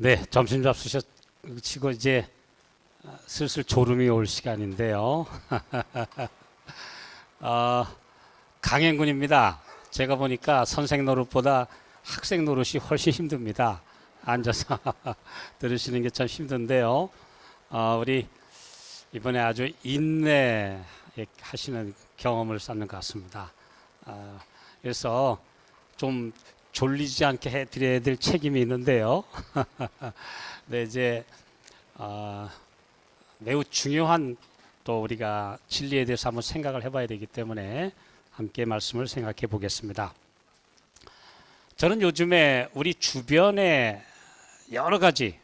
네, 점심 잡수시고 이제 슬슬 졸음이 올 시간인데요. 어, 강행군입니다. 제가 보니까 선생 노릇보다 학생 노릇이 훨씬 힘듭니다. 앉아서 들으시는 게 참 힘든데요. 우리 이번에 아주 인내 하시는 경험을 쌓는 것 같습니다. 그래서 좀 졸리지 않게 해드려야 될 책임이 있는데요. 네, 이제 매우 중요한 또 우리가 진리에 대해서 한번 생각을 해봐야 되기 때문에 함께 말씀을 생각해 보겠습니다. 저는 요즘에 우리 주변에 여러 가지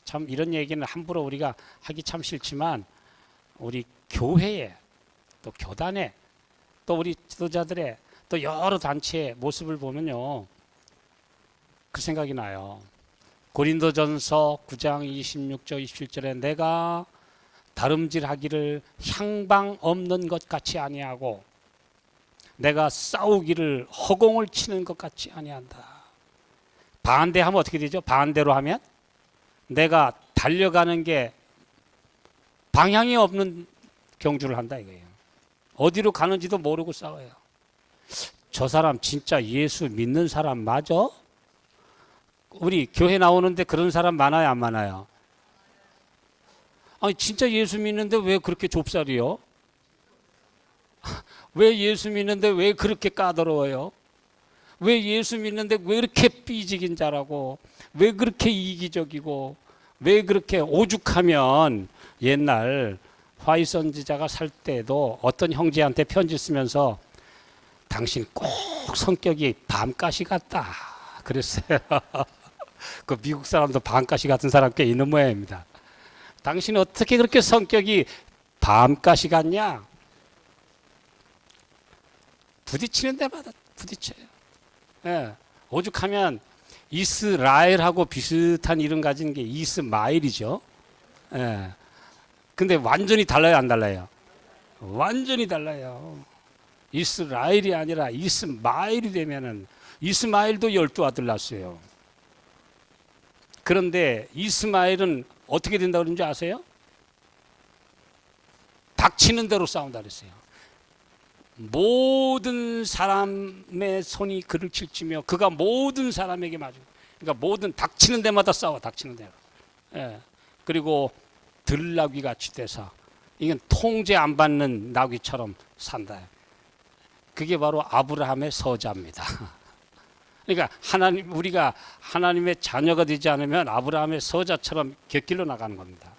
참 이런 얘기는 함부로 우리가 하기 참 싫지만 우리 교회에 또 교단에 또 우리 지도자들의 또 여러 단체의 모습을 보면요, 그 생각이 나요. 고린도전서 9장 26절 27절에 내가 다름질하기를 향방 없는 것 같이 아니하고 내가 싸우기를 허공을 치는 것 같이 아니한다. 반대하면 어떻게 되죠? 반대로 하면 내가 달려가는 게 방향이 없는 경주를 한다 이거예요. 어디로 가는지도 모르고 싸워요. 저 사람 진짜 예수 믿는 사람 맞아? 우리 교회 나오는데 그런 사람 많아요, 안 많아요? 아니 진짜 예수 믿는데 왜 그렇게 좁쌀이요? 왜 예수 믿는데 왜 그렇게 까다로워요? 왜 예수 믿는데 왜 이렇게 삐지긴 잘하고 왜 그렇게 이기적이고 왜 그렇게 오죽하면 옛날 화이 선지자가 살 때도 어떤 형제한테 편지 쓰면서 당신 꼭 성격이 밤가시 같다 그랬어요. 그 미국 사람도 밤가시 같은 사람 꽤 있는 모양입니다. 당신 어떻게 그렇게 성격이 밤가시 같냐? 부딪히는 데마다 부딪혀요. 예, 오죽하면 이스라엘하고 비슷한 이름 가진 게 이스마일이죠. 예, 근데 완전히 달라요, 안 달라요? 완전히 달라요. 이스라엘이 아니라 이스마일이 되면은 이스마일도 12아들 낳았어요. 그런데 이스마일은 어떻게 된다고 그러는지 아세요? 닥치는 대로 싸운다 그랬어요. 모든 사람의 손이 그를 칠치며 그가 모든 사람에게 맞고, 그러니까 모든 닥치는 데마다 싸워, 닥치는 대로. 예. 그리고 들나귀 같이 돼서 이건 통제 안 받는 나귀처럼 산다. 그게 바로 아브라함의 서자입니다. 그러니까 우리가 하나님의 자녀가 되지 않으면 아브라함의 서자처럼 곁길로 나가는 겁니다.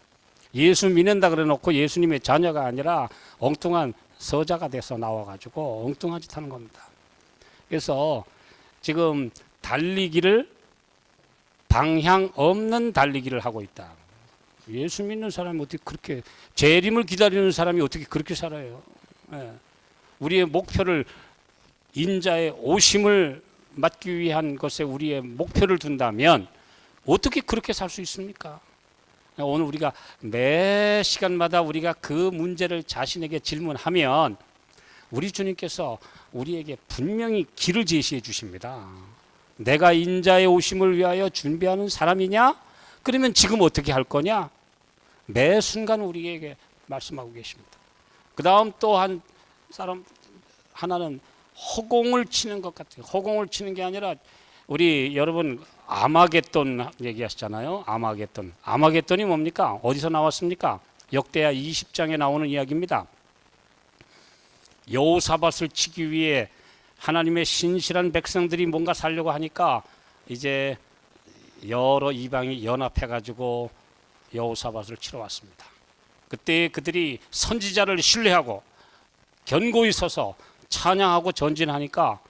예수 믿는다 그래 놓고 예수님의 자녀가 아니라 엉뚱한 서자가 돼서 나와가지고 엉뚱한 짓 하는 겁니다. 그래서 지금 달리기를 방향 없는 달리기를 하고 있다. 예수 믿는 사람이 어떻게 그렇게, 재림을 기다리는 사람이 어떻게 그렇게 살아요? 예. 우리의 목표를, 인자의 오심을 맞기 위한 것에 우리의 목표를 둔다면 어떻게 그렇게 살 수 있습니까? 오늘 우리가 매 시간마다 우리가 그 문제를 자신에게 질문하면 우리 주님께서 우리에게 분명히 길을 제시해 주십니다. 내가 인자의 오심을 위하여 준비하는 사람이냐? 그러면 지금 어떻게 할 거냐? 매 순간 우리에게 말씀하고 계십니다. 그 다음 또 한 사람 하나는 허공을 치는 것 같아요. 허공을 치는 게 아니라 우리 여러분 아마겟돈 얘기하시잖아요. 아마겟돈. 아마겟돈이 뭡니까? 어디서 나왔습니까? 역대하 20장에 나오는 이야기입니다. 여호사밧을 치기 위해 하나님의 신실한 백성들이 뭔가 살려고 하니까 이제 여러 이방이 연합해가지고 여호사밧을 치러 왔습니다. 그때 그들이 선지자를 신뢰하고 견고히 서서 찬양하고 전진하니까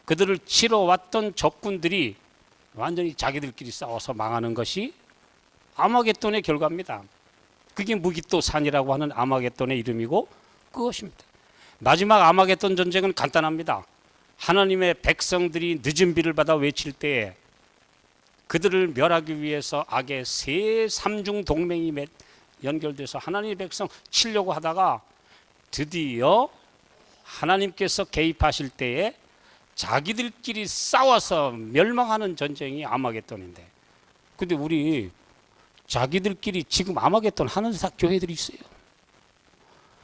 그들을 치러 왔던 적군들이 완전히 자기들끼리 싸워서 망하는 것이 아마겟돈의 결과입니다. 그게 무기또산이라고 하는 아마겟돈의 이름이고 그것입니다. 마지막 아마겟돈 전쟁은 간단합니다. 하나님의 백성들이 늦은 비를 받아 외칠 때에 그들을 멸하기 위해서 악의 세 삼중 동맹이 연결돼서 하나님의 백성 치려고 하다가 드디어 하나님께서 개입하실 때에 자기들끼리 싸워서 멸망하는 전쟁이 아마겟돈인데 근데 우리 자기들끼리 지금 아마겟돈 하는 교회들이 있어요.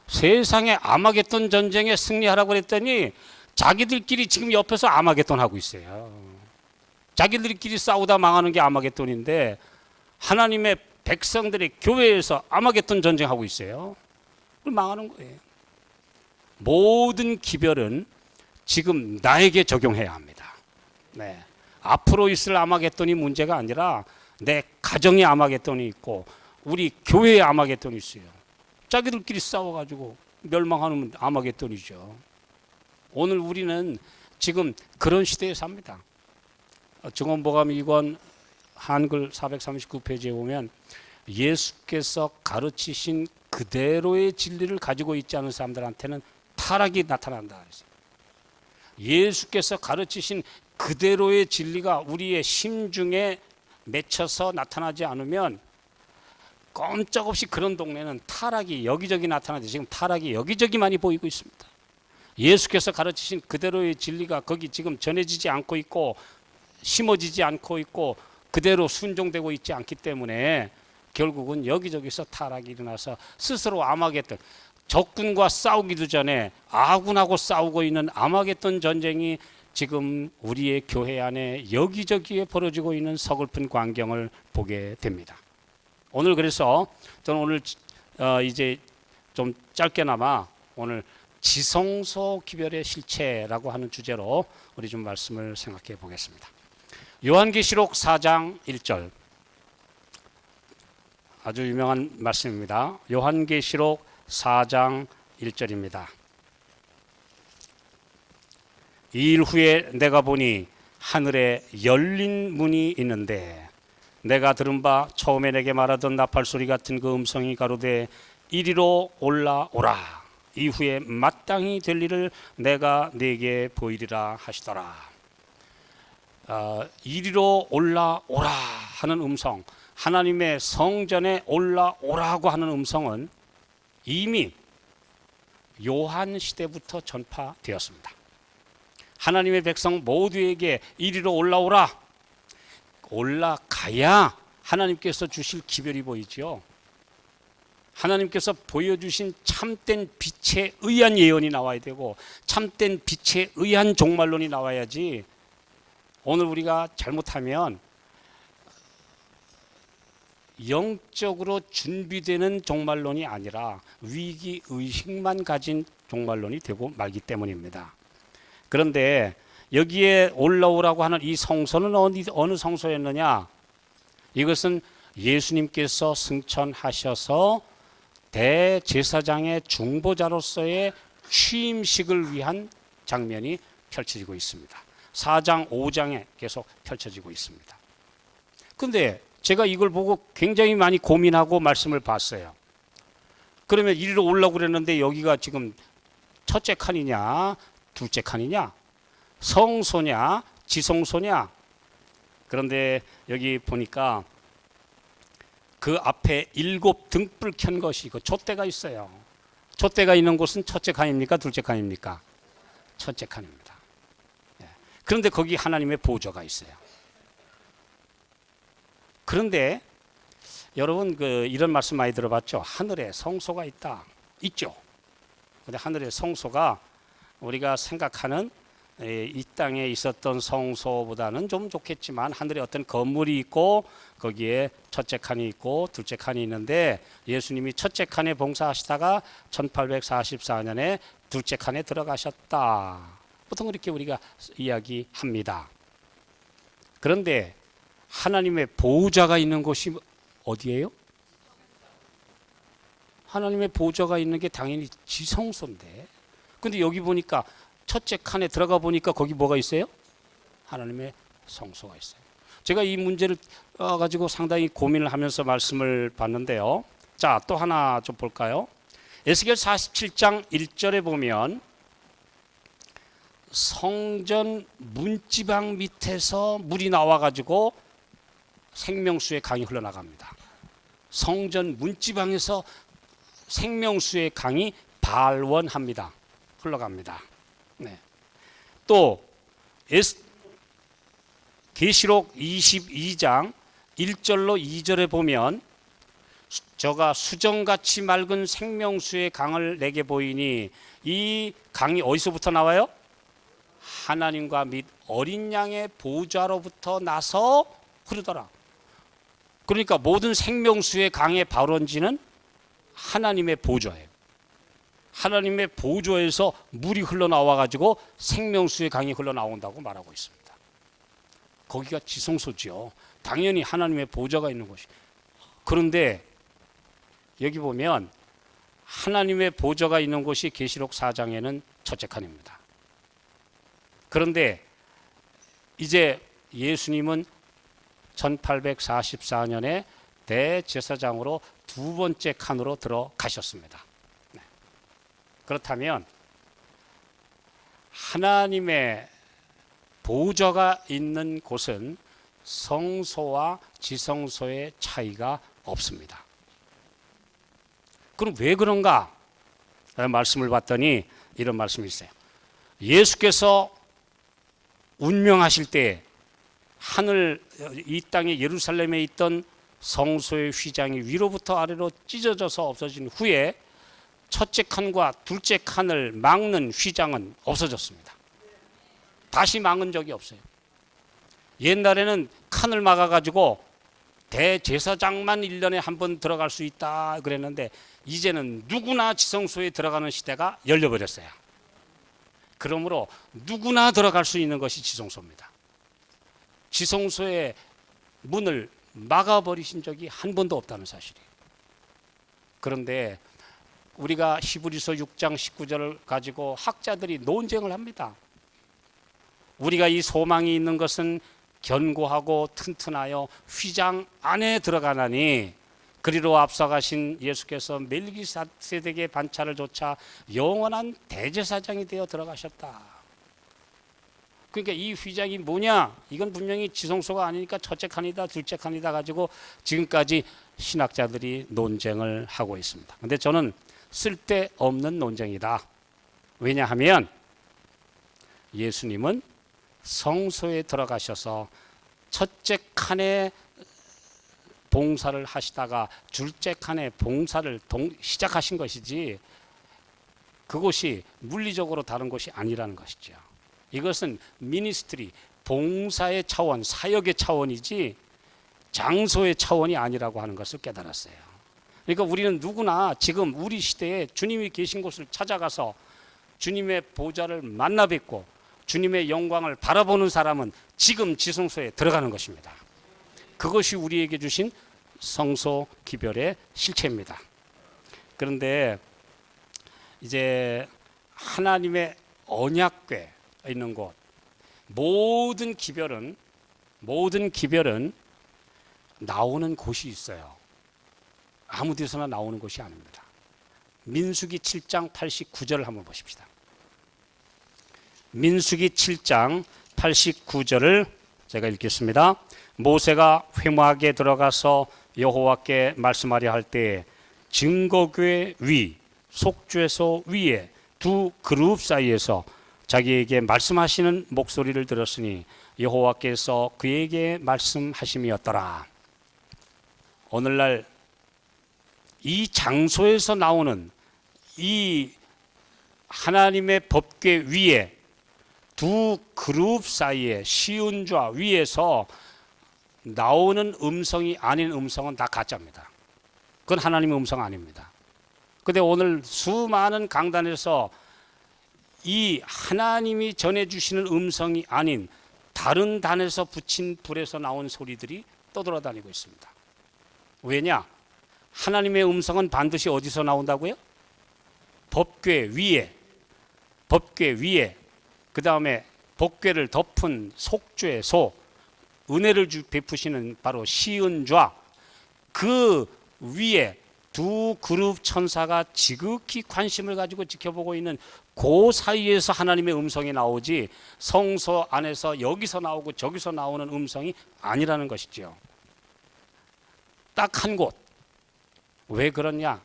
세상에 아마겟돈 전쟁에 승리하라고 그랬더니 자기들끼리 지금 옆에서 아마겟돈 하고 있어요. 자기들끼리 싸우다 망하는 게 아마겟돈인데 하나님의 백성들의 교회에서 아마겟돈 전쟁하고 있어요. 망하는 거예요. 모든 기별은 지금 나에게 적용해야 합니다. 네. 앞으로 있을 아마겟돈이 문제가 아니라 내 가정의 아마겟돈이 있고 우리 교회의 아마겟돈이 있어요. 자기들끼리 싸워가지고 멸망하는 아마겟돈이죠. 오늘 우리는 지금 그런 시대에 삽니다. 증언보감 2권 한글 439페이지에 보면 예수께서 가르치신 그대로의 진리를 가지고 있지 않은 사람들한테는 타락이 나타난다. 예수께서 가르치신 그대로의 진리가 우리의 심중에 맺혀서 나타나지 않으면 꼼짝없이 그런 동네는 타락이 여기저기 나타나는데 지금 타락이 여기저기 많이 보이고 있습니다. 예수께서 가르치신 그대로의 진리가 거기 지금 전해지지 않고 있고 심어지지 않고 있고 그대로 순종되고 있지 않기 때문에 결국은 여기저기서 타락이 일어나서 스스로 아마겟돈, 적군과 싸우기도 전에 아군하고 싸우고 있는 아마겟돈 전쟁이 지금 우리의 교회 안에 여기저기에 벌어지고 있는 서글픈 광경을 보게 됩니다. 오늘 그래서 저는 오늘 이제 좀 짧게나마 오늘 지성소 기별의 실체라고 하는 주제로 우리 좀 말씀을 생각해 보겠습니다. 요한계시록 4장 1절 아주 유명한 말씀입니다. 요한계시록 4장 1절입니다. 이 일 후에 내가 보니 하늘에 열린 문이 있는데 내가 들은 바 처음에 내게 말하던 나팔소리 같은 그 음성이 가로되 이리로 올라오라. 이후에 마땅히 될 일을 내가 네게 보이리라 하시더라. 이리로 올라오라 하는 음성, 하나님의 성전에 올라오라고 하는 음성은 이미 요한 시대부터 전파되었습니다. 하나님의 백성 모두에게 이리로 올라오라. 올라가야 하나님께서 주실 기별이 보이죠. 하나님께서 보여주신 참된 빛에 의한 예언이 나와야 되고 참된 빛에 의한 종말론이 나와야지 오늘 우리가 잘못하면 영적으로 준비되는 종말론이 아니라 위기의식만 가진 종말론이 되고 말기 때문입니다. 그런데 여기에 올라오라고 하는 이 성소는 어느 성소였느냐? 이것은 예수님께서 승천하셔서 대제사장의 중보자로서의 취임식을 위한 장면이 펼쳐지고 있습니다. 4장, 5장에 계속 펼쳐지고 있습니다. 그런데 제가 이걸 보고 굉장히 많이 고민하고 말씀을 봤어요. 그러면 이리로 올라오고 그랬는데 여기가 지금 첫째 칸이냐, 둘째 칸이냐, 성소냐, 지성소냐. 그런데 여기 보니까 그 앞에 7 등불 켠 것이 그 촛대가 있어요. 촛대가 있는 곳은 첫째 칸입니까? 둘째 칸입니까? 첫째 칸입니다. 그런데 거기 하나님의 보좌가 있어요. 그런데 여러분 이런 말씀 많이 들어봤죠? 하늘에 성소가 있다. 있죠. 근데 하늘의 성소가 우리가 생각하는 이 땅에 있었던 성소보다는 좀 좋겠지만 하늘에 어떤 건물이 있고 거기에 첫째 칸이 있고 둘째 칸이 있는데 예수님이 첫째 칸에 봉사하시다가 1844년에 둘째 칸에 들어가셨다. 보통 그렇게 우리가 이야기합니다. 그런데 하나님의 보좌가 있는 곳이 어디예요? 하나님의 보좌가 있는 게 당연히 지성소인데 근데 여기 보니까 첫째 칸에 들어가 보니까 거기 뭐가 있어요? 하나님의 성소가 있어요. 제가 이 문제를 가지고 상당히 고민을 하면서 말씀을 봤는데요. 자, 또 하나 좀 볼까요? 에스겔 47장 1절에 보면 성전 문지방 밑에서 물이 나와가지고 생명수의 강이 흘러나갑니다. 성전 문지방에서 생명수의 강이 발원합니다. 흘러갑니다. 네. 또 계시록 22장 1절로 2절에 보면 저가 수정같이 맑은 생명수의 강을 내게 보이니 이 강이 어디서부터 나와요? 하나님과 및 어린 양의 보좌로부터 나서 흐르더라. 그러니까 모든 생명수의 강의 발원지는 하나님의 보좌예요. 하나님의 보좌에서 물이 흘러나와 가지고 생명수의 강이 흘러나온다고 말하고 있습니다. 거기가 지성소지요. 당연히 하나님의 보좌가 있는 곳이. 그런데 여기 보면 하나님의 보좌가 있는 곳이 계시록 4장에는 첫째 칸입니다. 그런데 이제 예수님은 1844년에 대제사장으로 두 번째 칸으로 들어가셨습니다. 그렇다면 하나님의 보좌가 있는 곳은 성소와 지성소의 차이가 없습니다. 그럼 왜 그런가? 말씀을 봤더니 이런 말씀이 있어요. 예수께서 운명하실 때 하늘 이 땅에 예루살렘에 있던 성소의 휘장이 위로부터 아래로 찢어져서 없어진 후에 첫째 칸과 둘째 칸을 막는 휘장은 없어졌습니다. 다시 막은 적이 없어요. 옛날에는 칸을 막아가지고 대제사장만 1년에 한 번 들어갈 수 있다 그랬는데 이제는 누구나 지성소에 들어가는 시대가 열려버렸어요. 그러므로 누구나 들어갈 수 있는 것이 지성소입니다. 지성소의 문을 막아버리신 적이 한 번도 없다는 사실이에요. 그런데 우리가 히브리서 6장 19절을 가지고 학자들이 논쟁을 합니다. 우리가 이 소망이 있는 것은 견고하고 튼튼하여 휘장 안에 들어가나니 그리로 앞서가신 예수께서 멜기세덱의 반차를 조차 영원한 대제사장이 되어 들어가셨다. 그러니까 이 휘장이 뭐냐? 이건 분명히 지성소가 아니니까 첫째 칸이다 둘째 칸이다 가지고 지금까지 신학자들이 논쟁을 하고 있습니다. 근데 저는 쓸데없는 논쟁이다. 왜냐하면 예수님은 성소에 들어가셔서 첫째 칸에 봉사를 하시다가 둘째 칸에 봉사를 시작하신 것이지 그곳이 물리적으로 다른 곳이 아니라는 것이죠. 이것은 미니스트리, 봉사의 차원, 사역의 차원이지 장소의 차원이 아니라고 하는 것을 깨달았어요. 그러니까 우리는 누구나 지금 우리 시대에 주님이 계신 곳을 찾아가서 주님의 보좌를 만나 뵙고 주님의 영광을 바라보는 사람은 지금 지성소에 들어가는 것입니다. 그것이 우리에게 주신 성소 기별의 실체입니다. 그런데 이제 하나님의 언약궤 있는 곳 모든 기별은 나오는 곳이 있어요. 아무 데서나 나오는 것이 아닙니다. 민수기 7장 89절을 한번 보십시다. 민수기 7장 89절을 제가 읽겠습니다. 모세가 회막에 들어가서 여호와께 말씀하려 할 때 증거궤 위, 속죄소 위에 두 그룹 사이에서 자기에게 말씀하시는 목소리를 들었으니 여호와께서 그에게 말씀하심이었더라. 오늘날 이 장소에서 나오는 이 하나님의 법궤 위에 두 그룹 사이에 시운좌 위에서 나오는 음성이 아닌 음성은 다 가짜입니다. 그건 하나님의 음성 아닙니다. 그런데 오늘 수많은 강단에서 이 하나님이 전해주시는 음성이 아닌 다른 단에서 붙인 불에서 나온 소리들이 떠돌아다니고 있습니다. 왜냐? 하나님의 음성은 반드시 어디서 나온다고요? 법궤 위에, 그 다음에 법궤를 덮은 속죄소, 은혜를 베푸시는 바로 시은좌, 그 위에 두 그룹 천사가 지극히 관심을 가지고 지켜보고 있는 그 사이에서 하나님의 음성이 나오지 성소 안에서 여기서 나오고 저기서 나오는 음성이 아니라는 것이죠. 딱 한 곳. 왜 그러냐?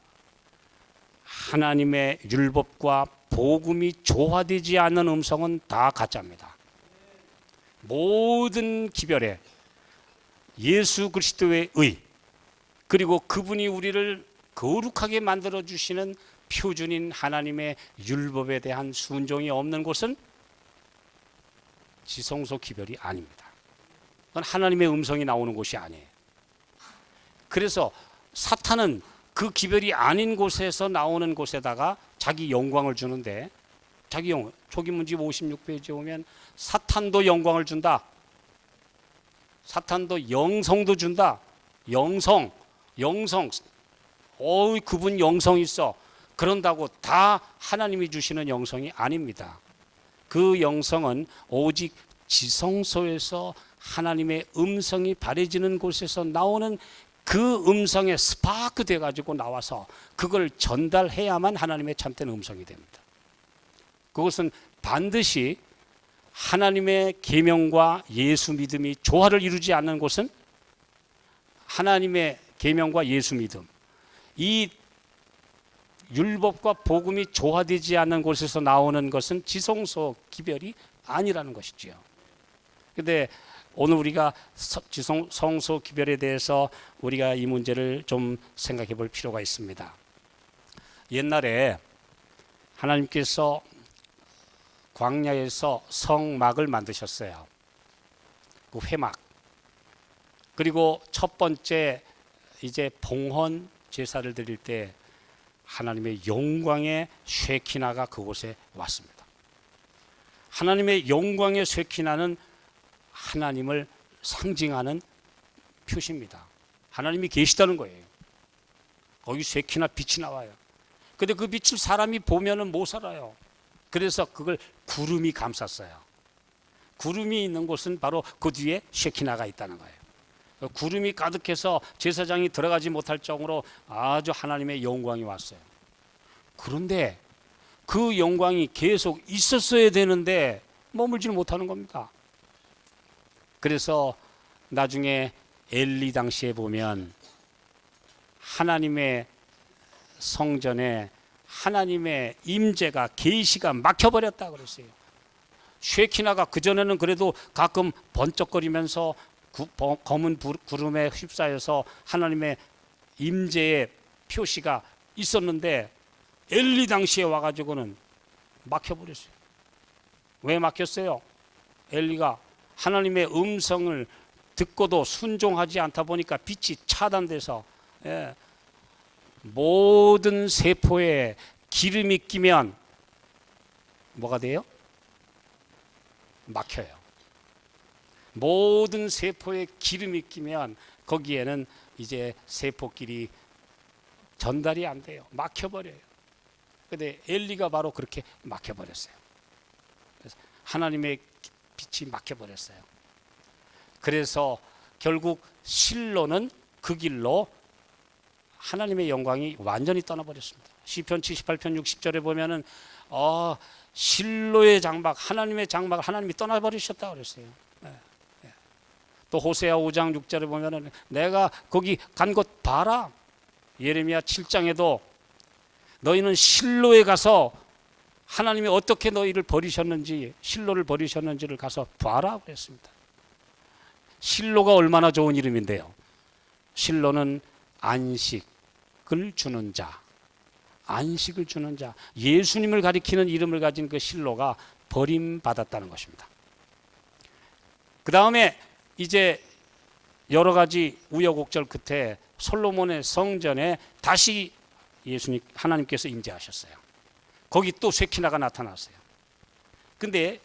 하나님의 율법과 복음이 조화되지 않는 음성은 다 가짜입니다. 모든 기별에 예수 그리스도의 의, 그리고 그분이 우리를 거룩하게 만들어 주시는 표준인 하나님의 율법에 대한 순종이 없는 곳은 지성소 기별이 아닙니다. 그건 하나님의 음성이 나오는 곳이 아니에요. 그래서 사탄은 그 기별이 아닌 곳에서 나오는 곳에다가 자기 영광을 주는데, 자기 영광, 초기문집 56페이지에 보면 사탄도 영광을 준다. 사탄도 영성도 준다. 영성. 그분 영성 있어. 그런다고 다 하나님이 주시는 영성이 아닙니다. 그 영성은 오직 지성소에서 하나님의 음성이 바래지는 곳에서 나오는 그 음성에 스파크 돼가지고 나와서 그걸 전달해야만 하나님의 참된 음성이 됩니다. 그것은 반드시 하나님의 계명과 예수 믿음이 조화를 이루지 않는 곳은, 하나님의 계명과 예수 믿음, 이 율법과 복음이 조화되지 않는 곳에서 나오는 것은 지성소 기별이 아니라는 것이지요. 그런데 오늘 우리가 지성소 기별에 대해서 우리가 이 문제를 좀 생각해 볼 필요가 있습니다. 옛날에 하나님께서 광야에서 성막을 만드셨어요. 그 회막. 그리고 첫 번째 이제 봉헌 제사를 드릴 때 하나님의 영광의 쉐키나가 그곳에 왔습니다. 하나님의 영광의 쉐키나는 하나님을 상징하는 표시입니다. 하나님이 계시다는 거예요. 거기 쉐키나 빛이 나와요. 근데 그 빛을 사람이 보면은 못 살아요. 그래서 그걸 구름이 감쌌어요. 구름이 있는 곳은 바로 그 뒤에 쉐키나가 있다는 거예요. 구름이 가득해서 제사장이 들어가지 못할 정도로 아주 하나님의 영광이 왔어요. 그런데 그 영광이 계속 있었어야 되는데 머물지를 못하는 겁니다. 그래서 나중에 엘리 당시에 보면 하나님의 성전에 하나님의 임재가, 계시가 막혀버렸다 그랬어요. 쉐키나가 그전에는 그래도 가끔 번쩍거리면서 검은 구름에 휩싸여서 하나님의 임재의 표시가 있었는데 엘리 당시에 와가지고는 막혀버렸어요. 왜 막혔어요? 엘리가 하나님의 음성을 듣고도 순종하지 않다 보니까 빛이 차단돼서, 모든 세포에 기름이 끼면 뭐가 돼요? 막혀요. 모든 세포에 기름이 끼면 거기에는 이제 세포끼리 전달이 안 돼요. 막혀버려요. 근데 엘리가 바로 그렇게 막혀버렸어요. 그래서 하나님의 빛이 막혀버렸어요. 그래서 결국 실로는 그 길로 하나님의 영광이 완전히 떠나버렸습니다. 시편 78편 60절에 보면은 실로의 장막, 하나님의 장막을 하나님이 떠나버리셨다 그랬어요. 또 호세아 5장 6절에 보면은 내가 거기 간 곳 봐라. 예레미야 7장에도 너희는 실로에 가서 하나님이 어떻게 너희를 버리셨는지, 실로를 버리셨는지를 가서 봐라 그랬습니다. 실로가 얼마나 좋은 이름인데요. 실로는 안식을 주는 자, 안식을 주는 자, 예수님을 가리키는 이름을 가진 그 실로가 버림받았다는 것입니다. 그 다음에 이제 여러 가지 우여곡절 끝에 솔로몬의 성전에 다시 예수님, 하나님께서 임재하셨어요. 거기 또 쉐키나가 나타났어요. 근데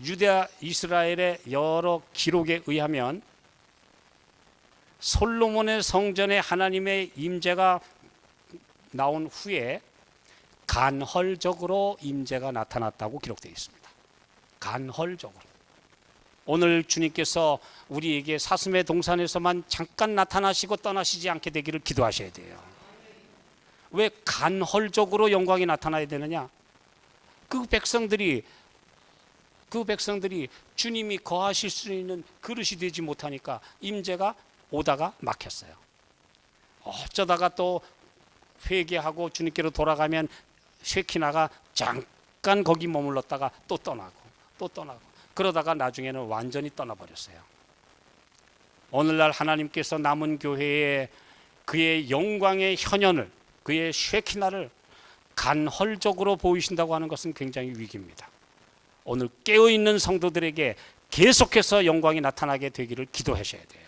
유대와 이스라엘의 여러 기록에 의하면 솔로몬의 성전에 하나님의 임재가 나온 후에 간헐적으로 임재가 나타났다고 기록되어 있습니다. 간헐적으로. 오늘 주님께서 우리에게 사슴의 동산에서만 잠깐 나타나시고 떠나시지 않게 되기를 기도하셔야 돼요. 왜 간헐적으로 영광이 나타나야 되느냐? 그 백성들이 주님이 거하실 수 있는 그릇이 되지 못하니까 임재가 오다가 막혔어요. 어쩌다가 또 회개하고 주님께로 돌아가면 쉐키나가 잠깐 거기 머물렀다가 또 떠나고 그러다가 나중에는 완전히 떠나버렸어요. 오늘날 하나님께서 남은 교회에 그의 영광의 현현을, 그의 쉐키나를 간헐적으로 보이신다고 하는 것은 굉장히 위기입니다. 오늘 깨어있는 성도들에게 계속해서 영광이 나타나게 되기를 기도하셔야 돼요.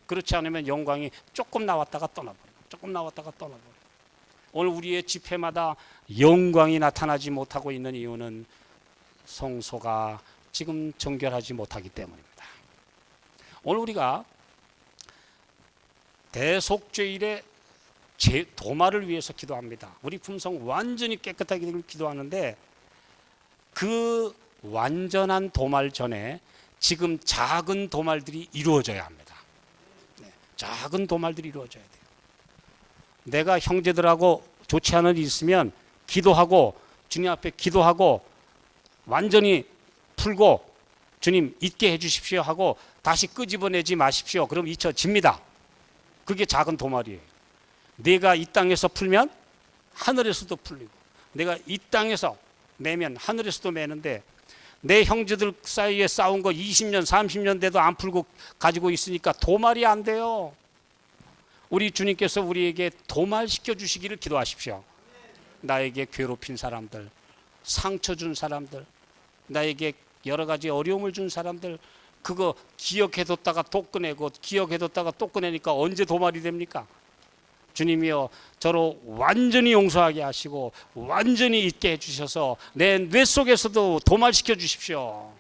그렇지 않으면 영광이 조금 나왔다가 떠나버려요. 조금 나왔다가 떠나버려요. 오늘 우리의 집회마다 영광이 나타나지 못하고 있는 이유는 성소가 지금 정결하지 못하기 때문입니다. 오늘 우리가 대속죄일의 도말을 위해서 기도합니다. 우리 품성 완전히 깨끗하게 되길 기도하는데, 그 완전한 도말 전에 지금 작은 도말들이 이루어져야 합니다. 작은 도말들이 이루어져야 돼요. 내가 형제들하고 좋지 않은 일이 있으면 기도하고, 주님 앞에 기도하고 완전히 풀고 주님 잊게 해주십시오 하고 다시 끄집어내지 마십시오. 그럼 잊혀집니다. 그게 작은 도말이에요. 내가 이 땅에서 풀면 하늘에서도 풀리고, 내가 이 땅에서 매면 하늘에서도 매는데, 내 형제들 사이에 싸운 거 20년 30년 돼도 안 풀고 가지고 있으니까 도말이 안 돼요. 우리 주님께서 우리에게 도말시켜 주시기를 기도하십시오. 나에게 괴롭힌 사람들, 상처 준 사람들, 나에게 여러 가지 어려움을 준 사람들, 그거 기억해뒀다가 또 꺼내고 기억해뒀다가 또 꺼내니까 언제 도말이 됩니까? 주님이여, 저로 완전히 용서하게 하시고 완전히 잊게 해주셔서 내 뇌 속에서도 도말시켜 주십시오.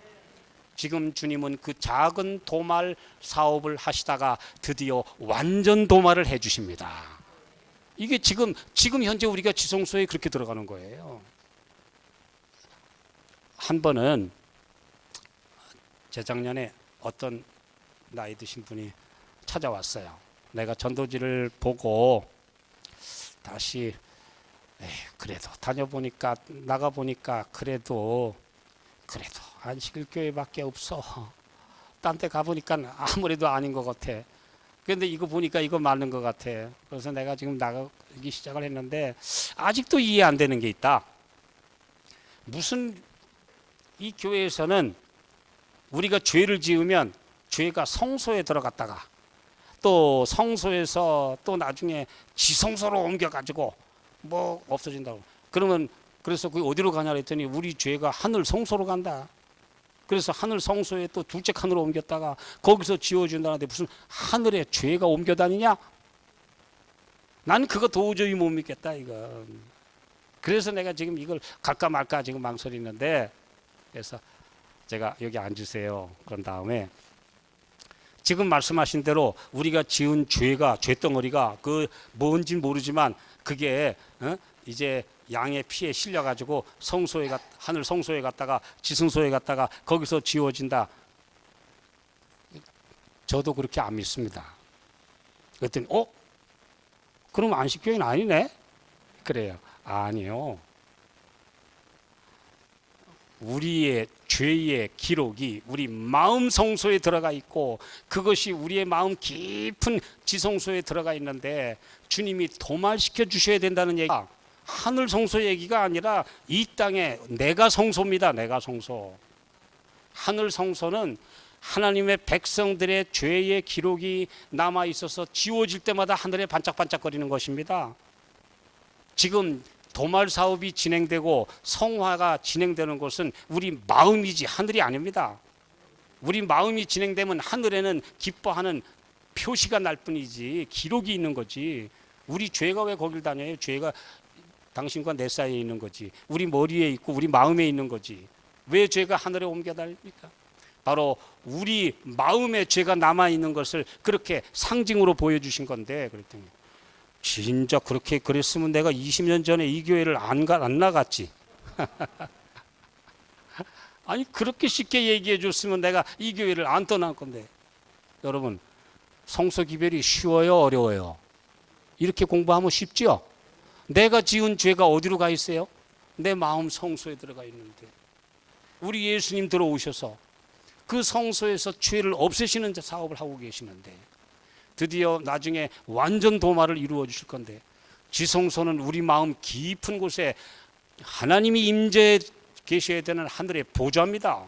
지금 주님은 그 작은 도말 사업을 하시다가 드디어 완전 도말을 해주십니다. 이게 지금 현재 우리가 지성소에 그렇게 들어가는 거예요. 한 번은 재작년에 어떤 나이 드신 분이 찾아왔어요. 내가 전도지를 보고 다시 그래도 다녀보니까, 나가보니까 그래도 안식일교회밖에 없어. 딴 데 가보니까 아무래도 아닌 것 같아. 그런데 이거 보니까 이거 맞는 것 같아. 그래서 내가 지금 나가기 시작을 했는데 아직도 이해 안 되는 게 있다. 무슨, 이 교회에서는 우리가 죄를 지으면 죄가 성소에 들어갔다가 또 성소에서 또 나중에 지성소로 옮겨가지고 뭐 없어진다고. 그래서 그게 어디로 가냐 했더니 우리 죄가 하늘 성소로 간다. 그래서 하늘 성소에 또 둘째 칸으로 옮겼다가 거기서 지워준다는데 무슨 하늘에 죄가 옮겨 다니냐? 나는 그거 도저히 못 믿겠다 이거. 그래서 내가 지금 이걸 갈까 말까 지금 망설이는데, 그래서 제가 여기 앉으세요. 그런 다음에 지금 말씀하신 대로 우리가 지은 죄가, 죄덩어리가 그 뭔지 모르지만 그게 이제 양의 피에 실려가지고 성소에 하늘 성소에 갔다가 지성소에 갔다가 거기서 지워진다. 저도 그렇게 안 믿습니다. 그랬더니 그럼 안식교회는 아니네? 그래요. 아니요. 우리의 죄의 기록이 우리 마음 성소에 들어가 있고, 그것이 우리의 마음 깊은 지성소에 들어가 있는데, 주님이 도말시켜 주셔야 된다는 얘기가 하늘 성소 얘기가 아니라 이 땅에 내가 성소입니다. 내가 성소. 하늘 성소는 하나님의 백성들의 죄의 기록이 남아 있어서 지워질 때마다 하늘에 반짝반짝거리는 것입니다. 지금 도말 사업이 진행되고 성화가 진행되는 것은 우리 마음이지 하늘이 아닙니다. 우리 마음이 진행되면 하늘에는 기뻐하는 표시가 날 뿐이지 기록이 있는 거지. 우리 죄가 왜 거길 다녀요? 죄가 당신과 내 사이에 있는 거지. 우리 머리에 있고 우리 마음에 있는 거지. 왜 죄가 하늘에 옮겨 다닙니까? 바로 우리 마음에 죄가 남아 있는 것을 그렇게 상징으로 보여주신 건데, 그랬더니 진짜 그렇게 그랬으면 내가 20년 전에 이 교회를 안 나갔지. 아니 그렇게 쉽게 얘기해 줬으면 내가 이 교회를 안 떠날 건데. 여러분, 성소 기별이 쉬워요, 어려워요? 이렇게 공부하면 쉽죠? 내가 지은 죄가 어디로 가 있어요? 내 마음 성소에 들어가 있는데, 우리 예수님 들어오셔서 그 성소에서 죄를 없애시는 사업을 하고 계시는데, 드디어 나중에 완전 도말을 이루어 주실 건데, 지성소는 우리 마음 깊은 곳에 하나님이 임재해 계셔야 되는 하늘의 보좌입니다.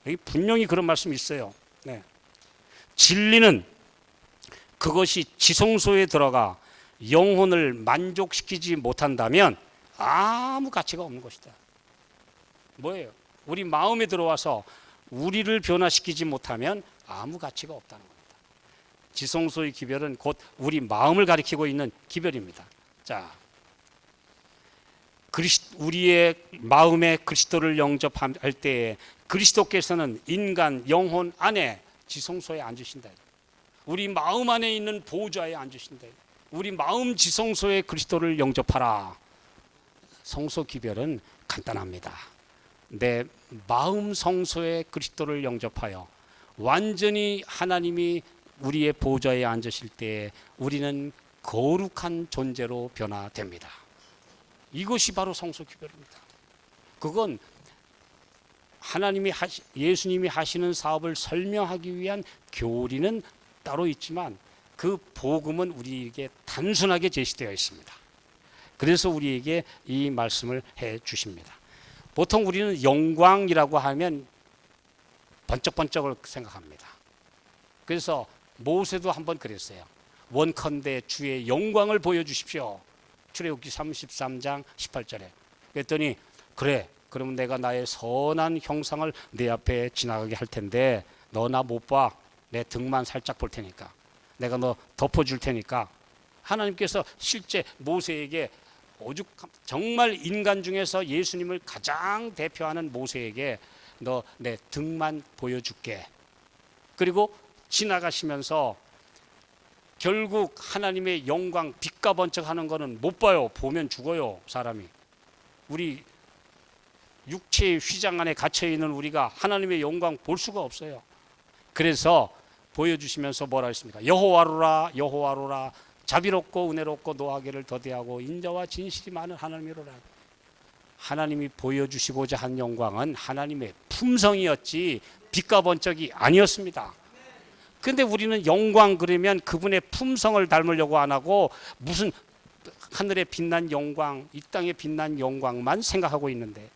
여기 분명히 그런 말씀이 있어요. 네. 진리는 그것이 지성소에 들어가 영혼을 만족시키지 못한다면 아무 가치가 없는 것이다. 뭐예요? 우리 마음에 들어와서 우리를 변화시키지 못하면 아무 가치가 없다는 겁니다. 지성소의 기별은 곧 우리 마음을 가리키고 있는 기별입니다. 자, 우리의 마음에 그리스도를 영접할 때에 그리스도께서는 인간 영혼 안에 지성소에 앉으신다. 우리 마음 안에 있는 보좌에 앉으신다. 우리 마음 지성소에 그리스도를 영접하라. 성소 기별은 간단합니다. 내 마음 성소에 그리스도를 영접하여 완전히 하나님이 우리의 보좌에 앉으실 때 우리는 거룩한 존재로 변화됩니다. 이것이 바로 성소 기별입니다. 그건 예수님이 하시는 사업을 설명하기 위한 교리는 따로 있지만 그 복음은 우리에게 단순하게 제시되어 있습니다. 그래서 우리에게 이 말씀을 해 주십니다. 보통 우리는 영광이라고 하면 번쩍번쩍을 생각합니다. 그래서 모세도 한번 그랬어요. 원컨대 주의 영광을 보여주십시오. 출애굽기 33장 18절에. 그랬더니 그래, 그러면 내가 나의 선한 형상을 내 앞에 지나가게 할 텐데 너 나 못 봐. 내 등만 살짝 볼 테니까. 내가 너 덮어줄 테니까. 하나님께서 실제 모세에게 정말 인간 중에서 예수님을 가장 대표하는 모세에게 너 내 등만 보여줄게. 그리고 지나가시면서 결국 하나님의 영광 빛과 번쩍하는 거는 못 봐요. 보면 죽어요, 사람이. 우리 육체의 휘장 안에 갇혀 있는 우리가 하나님의 영광 볼 수가 없어요. 그래서 보여주시면서 뭐라 했습니까? 여호와로라, 여호와로라, 자비롭고 은혜롭고 노하기를 더디하고 인자와 진실이 많은 하나님이로라. 하나님이 보여주시고자 한 영광은 하나님의 품성이었지 빛과 번쩍이 아니었습니다. 근데 우리는 영광 그러면 그분의 품성을 닮으려고 안 하고 무슨 하늘에 빛난 영광, 이 땅에 빛난 영광만 생각하고 있는데,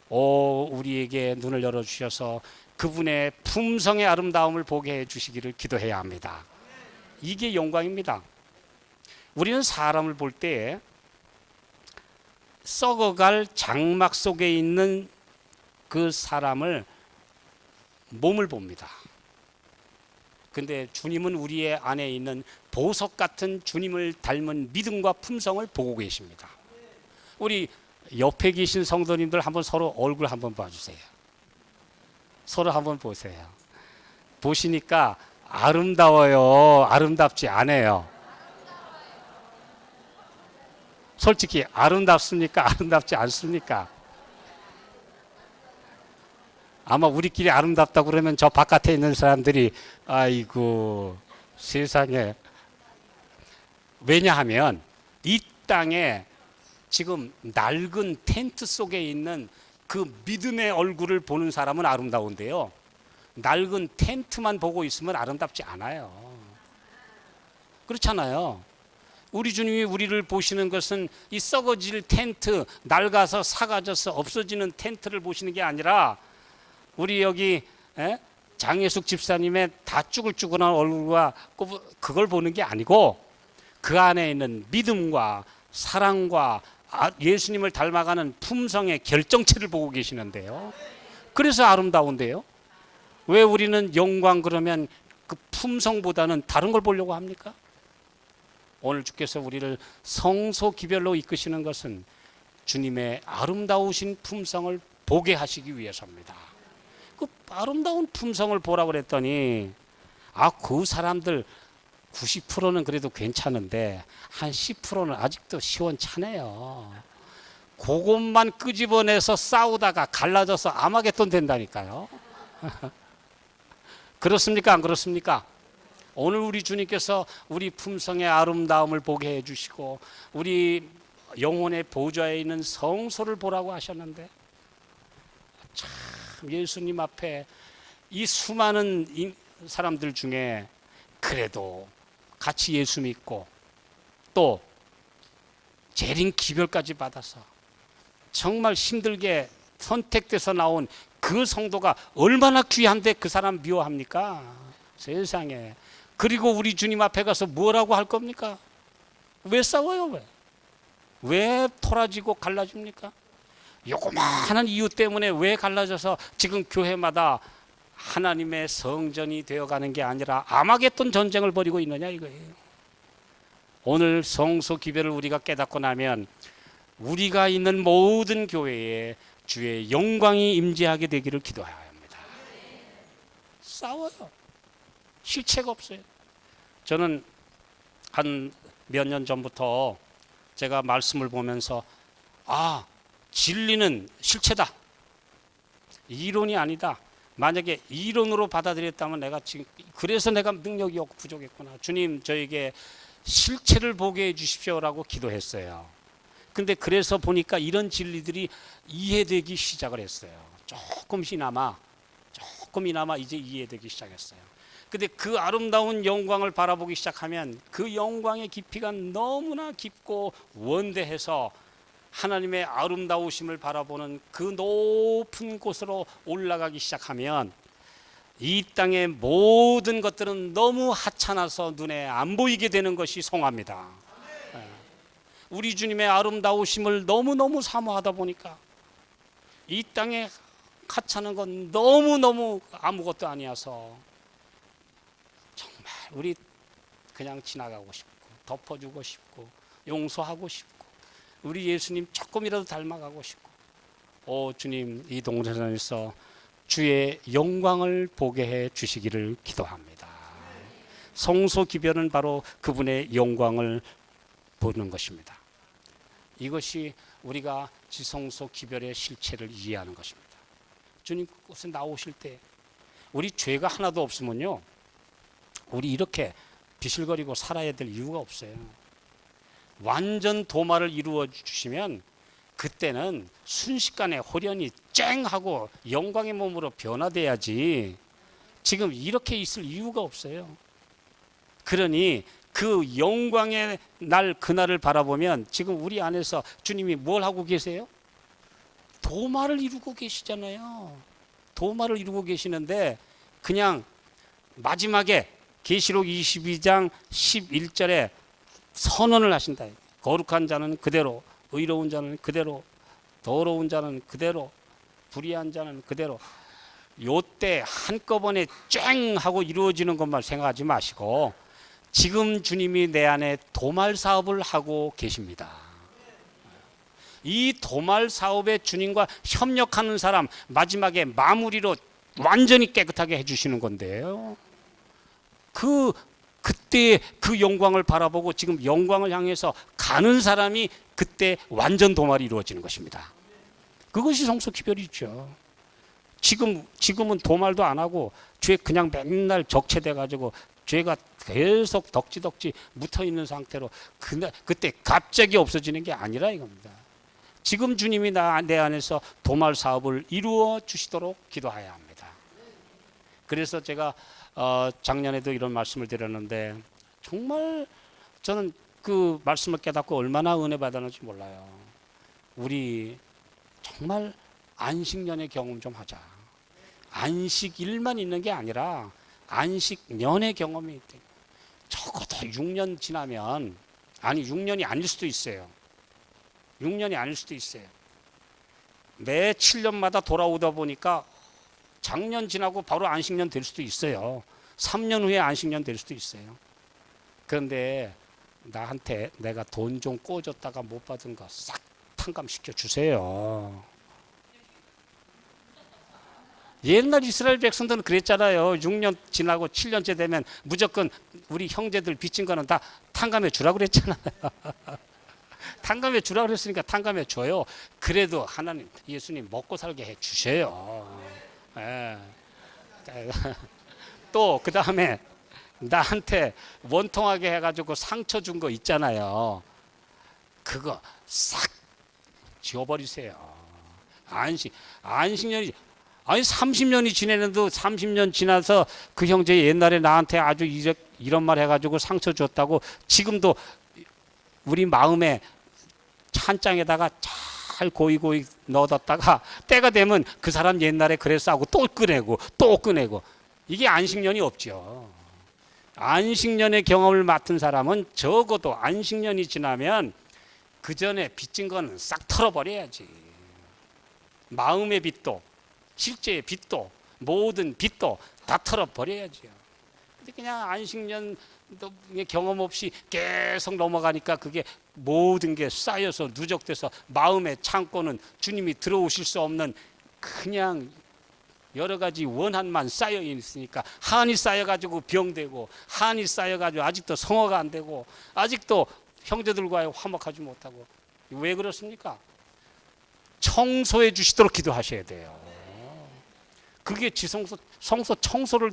우리에게 눈을 열어주셔서 그분의 품성의 아름다움을 보게 해주시기를 기도해야 합니다. 이게 영광입니다. 우리는 사람을 볼 때 썩어갈 장막 속에 있는 그 사람을 몸을 봅니다. 근데 주님은 우리의 안에 있는 보석 같은 주님을 닮은 믿음과 품성을 보고 계십니다. 우리 옆에 계신 성도님들 한번 서로 얼굴 한번 봐주세요. 서로 한번 보세요. 보시니까 아름다워요? 아름답지 않아요? 솔직히 아름답습니까? 아름답지 않습니까? 아마 우리끼리 아름답다고 그러면 저 바깥에 있는 사람들이 아이고 세상에. 왜냐하면 이 땅에 지금 낡은 텐트 속에 있는 그 믿음의 얼굴을 보는 사람은 아름다운데요, 낡은 텐트만 보고 있으면 아름답지 않아요. 그렇잖아요. 우리 주님이 우리를 보시는 것은 이 썩어질 텐트, 낡아서 사가져서 없어지는 텐트를 보시는 게 아니라 우리 여기 장혜숙 집사님의 다 쭈글쭈글한 얼굴과 그걸 보는 게 아니고 그 안에 있는 믿음과 사랑과 예수님을 닮아가는 품성의 결정체를 보고 계시는데요. 그래서 아름다운데요. 왜 우리는 영광 그러면 그 품성보다는 다른 걸 보려고 합니까? 오늘 주께서 우리를 성소 기별로 이끄시는 것은 주님의 아름다우신 품성을 보게 하시기 위해서입니다. 그 아름다운 품성을 보라고 그랬더니 그 사람들 90%는 그래도 괜찮은데 한 10%는 아직도 시원찮아요. 그것만 끄집어내서 싸우다가 갈라져서 아마겟돈 된다니까요. 그렇습니까? 안 그렇습니까? 오늘 우리 주님께서 우리 품성의 아름다움을 보게 해주시고 우리 영혼의 보좌에 있는 성소를 보라고 하셨는데, 참 예수님 앞에 이 수많은 사람들 중에 그래도 같이 예수 믿고 또 재림 기별까지 받아서 정말 힘들게 선택돼서 나온 그 성도가 얼마나 귀한데 그 사람 미워합니까? 세상에. 그리고 우리 주님 앞에 가서 뭐라고 할 겁니까? 왜 싸워요? 왜 토라지고 갈라집니까? 요거만한 이유 때문에 왜 갈라져서 지금 교회마다 하나님의 성전이 되어가는 게 아니라 아마겟돈 전쟁을 벌이고 있느냐 이거예요. 오늘 성소 기별을 우리가 깨닫고 나면 우리가 있는 모든 교회에 주의 영광이 임재하게 되기를 기도해야 합니다. 싸워요. 실체가 없어요. 저는 한 몇 년 전부터 제가 말씀을 보면서 진리는 실체다. 이론이 아니다. 만약에 이론으로 받아들였다면 내가 지금 그래서 내가 능력이 없고 부족했구나. 주님 저에게 실체를 보게 해주십시오라고 기도했어요. 근데 그래서 보니까 이런 진리들이 이해되기 시작을 했어요. 조금이나마 이제 이해되기 시작했어요. 근데 그 아름다운 영광을 바라보기 시작하면 그 영광의 깊이가 너무나 깊고 원대해서 하나님의 아름다우심을 바라보는 그 높은 곳으로 올라가기 시작하면 이 땅의 모든 것들은 너무 하찮아서 눈에 안 보이게 되는 것이 송합니다. 우리 주님의 아름다우심을 너무너무 사모하다 보니까 이 땅에 하찮은 건 너무너무 아무것도 아니어서 정말 우리 그냥 지나가고 싶고 덮어주고 싶고 용서하고 싶고 우리 예수님 조금이라도 닮아가고 싶고 오 주님 이 동산에서 주의 영광을 보게 해 주시기를 기도합니다. 성소 기별은 바로 그분의 영광을 보는 것입니다. 이것이 우리가 지성소 기별의 실체를 이해하는 것입니다. 주님 곳에 나오실 때 우리 죄가 하나도 없으면요 우리 이렇게 비실거리고 살아야 될 이유가 없어요. 완전 도마를 이루어 주시면 그때는 순식간에 호련히 쨍하고 영광의 몸으로 변화돼야지 지금 이렇게 있을 이유가 없어요. 그러니 그 영광의 날 그날을 바라보면 지금 우리 안에서 주님이 뭘 하고 계세요? 도마를 이루고 계시잖아요. 도마를 이루고 계시는데 그냥 마지막에 계시록 22장 11절에 선언을 하신다. 거룩한 자는 그대로, 의로운 자는 그대로, 더러운 자는 그대로, 불의한 자는 그대로. 요때 한꺼번에 쨍 하고 이루어지는 것만 생각하지 마시고 지금 주님이 내 안에 도말 사업을 하고 계십니다. 이 도말 사업에 주님과 협력하는 사람 마지막에 마무리로 완전히 깨끗하게 해주시는 건데요. 그때 그 영광을 바라보고 지금 영광을 향해서 가는 사람이 그때 완전 도말이 이루어지는 것입니다. 그것이 성소 기별이죠. 지금은 도말도 안 하고 죄 그냥 맨날 적체돼 가지고 죄가 계속 덕지덕지 묻어 있는 상태로 그때 갑자기 없어지는 게 아니라 이겁니다. 지금 주님이 내 안에서 도말 사업을 이루어 주시도록 기도해야 합니다. 그래서 제가 작년에도 이런 말씀을 드렸는데 정말 저는 그 말씀을 깨닫고 얼마나 은혜 받았는지 몰라요. 우리 정말 안식년의 경험 좀 하자. 안식일만 있는 게 아니라 안식년의 경험이 있대. 적어도 6년 지나면 6년이 아닐 수도 있어요. 6년이 아닐 수도 있어요. 매 7년마다 돌아오다 보니까 작년 지나고 바로 안식년 될 수도 있어요. 3년 후에 안식년 될 수도 있어요. 그런데 나한테 내가 돈 좀 꿔줬다가 못 받은 거 싹 탕감시켜 주세요. 옛날 이스라엘 백성들은 그랬잖아요. 6년 지나고 7년째 되면 무조건 우리 형제들 빚진 거는 다 탕감해 주라고 그랬잖아요. 탕감해 주라고 그랬으니까 탕감해 줘요. 그래도 하나님, 예수님 먹고 살게 해 주세요. 예. 또 그 다음에 나한테 원통하게 해가지고 상처 준 거 있잖아요. 그거 싹 지워버리세요. 안식년이 30년이 지내는데 30년 지나서 그 형제 옛날에 나한테 아주 이런 말 해가지고 상처 줬다고 지금도 우리 마음에 찬장에다가 잘 고이고이 넣어뒀다가 때가 되면 그 사람 옛날에 그랬어 하고 또 꺼내고 이게 안식년이 없죠. 안식년의 경험을 맡은 사람은 적어도 안식년이 지나면 그 전에 빚진 거는 싹 털어버려야지. 마음의 빚도 실제의 빚도 모든 빚도 다 털어버려야지요. 근데 그냥 안식년 경험 없이 계속 넘어가니까 그게 모든 게 쌓여서 누적돼서 마음의 창고는 주님이 들어오실 수 없는 그냥 여러 가지 원한만 쌓여 있으니까 한이 쌓여가지고 병되고 한이 쌓여가지고 아직도 성화가 안 되고 아직도 형제들과의 화목하지 못하고 왜 그렇습니까? 청소해 주시도록 기도하셔야 돼요. 그게 지성소 성소 청소를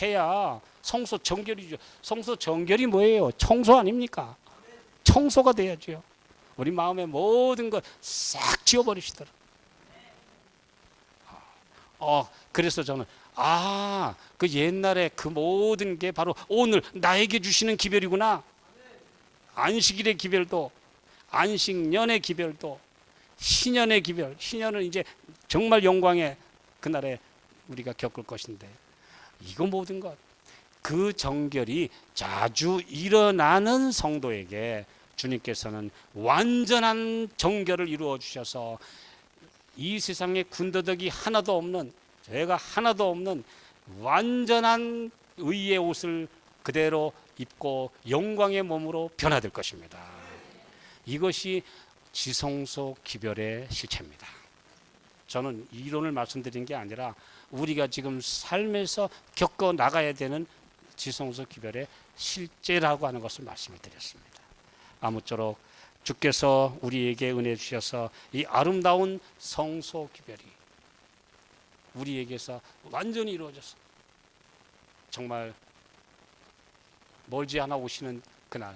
해야 성소 정결이죠. 성소 정결이 뭐예요? 청소 아닙니까? 청소가 돼야죠. 우리 마음의 모든 걸 싹 지워버리시더라. 그래서 저는 그 옛날에 그 모든 게 바로 오늘 나에게 주시는 기별이구나. 안식일의 기별도 안식년의 기별도 신년의 기별. 신년은 이제 정말 영광의 그날에 우리가 겪을 것인데 이거 모든 것 그 정결이 자주 일어나는 성도에게 주님께서는 완전한 정결을 이루어 주셔서 이 세상에 군더더기 하나도 없는 죄가 하나도 없는 완전한 의의 옷을 그대로 입고 영광의 몸으로 변화될 것입니다. 이것이 지성소 기별의 실체입니다. 저는 이론을 말씀드린 게 아니라 우리가 지금 삶에서 겪어 나가야 되는 지성소 기별의 실제라고 하는 것을 말씀을 드렸습니다. 아무쪼록 주께서 우리에게 은혜 주셔서 이 아름다운 성소 기별이 우리에게서 완전히 이루어져서 정말 멀지 않아 오시는 그날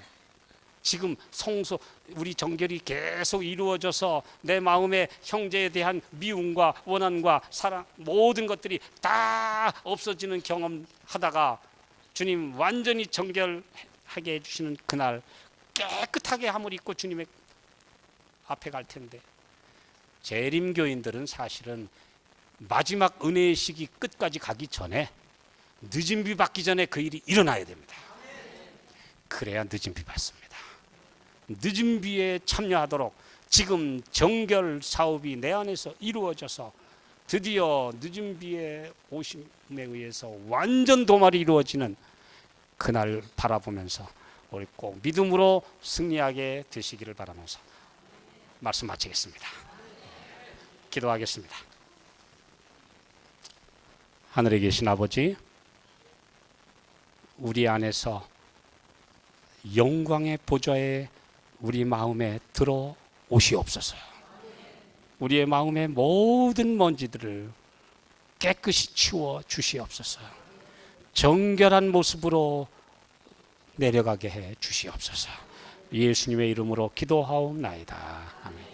지금 성소 우리 정결이 계속 이루어져서 내 마음에 형제에 대한 미움과 원한과 사랑 모든 것들이 다 없어지는 경험하다가 주님 완전히 정결하게 해주시는 그날 깨끗하게 함을 입고 주님의 앞에 갈 텐데 재림교인들은 사실은 마지막 은혜의 시기 끝까지 가기 전에 늦은 비 받기 전에 그 일이 일어나야 됩니다. 그래야 늦은 비 받습니다. 늦은 비에 참여하도록 지금 정결 사업이 내 안에서 이루어져서 드디어 늦은 비의 오심에 의해서 완전 도말이 이루어지는 그날 바라보면서 우리 꼭 믿음으로 승리하게 되시기를 바라면서 말씀 마치겠습니다. 기도하겠습니다. 하늘에 계신 아버지, 우리 안에서 영광의 보좌에 우리 마음에 들어오시옵소서. 우리의 마음의 모든 먼지들을 깨끗이 치워 주시옵소서. 정결한 모습으로 내려가게 해 주시옵소서. 예수님의 이름으로 기도하옵나이다. 아멘.